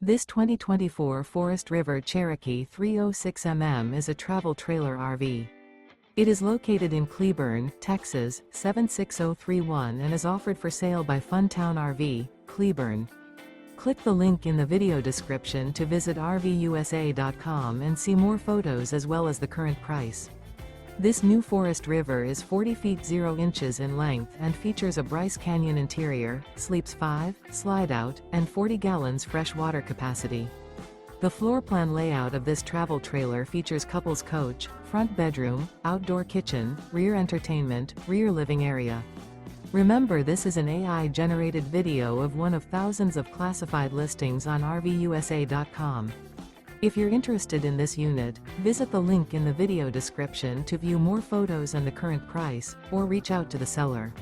This 2024 Forest River Cherokee 306 mm is a travel trailer RV. It is located in Cleburne, Texas, 76031 and is offered for sale by Funtown RV, Cleburne. Click the link in the video description to visit RVUSA.com and see more photos as well as the current price. This new Forest River is 40 feet 0 inches in length and features a BRYCE CANYON interior, sleeps 5, slide-out, and 40 gallons fresh water capacity. The floor plan layout of this travel trailer features couples coach, front bedroom, outdoor kitchen, rear entertainment, rear living area. Remember, this is an AI-generated video of one of thousands of classified listings on RVUSA.com. If you're interested in this unit, visit the link in the video description to view more photos and the current price, or reach out to the seller.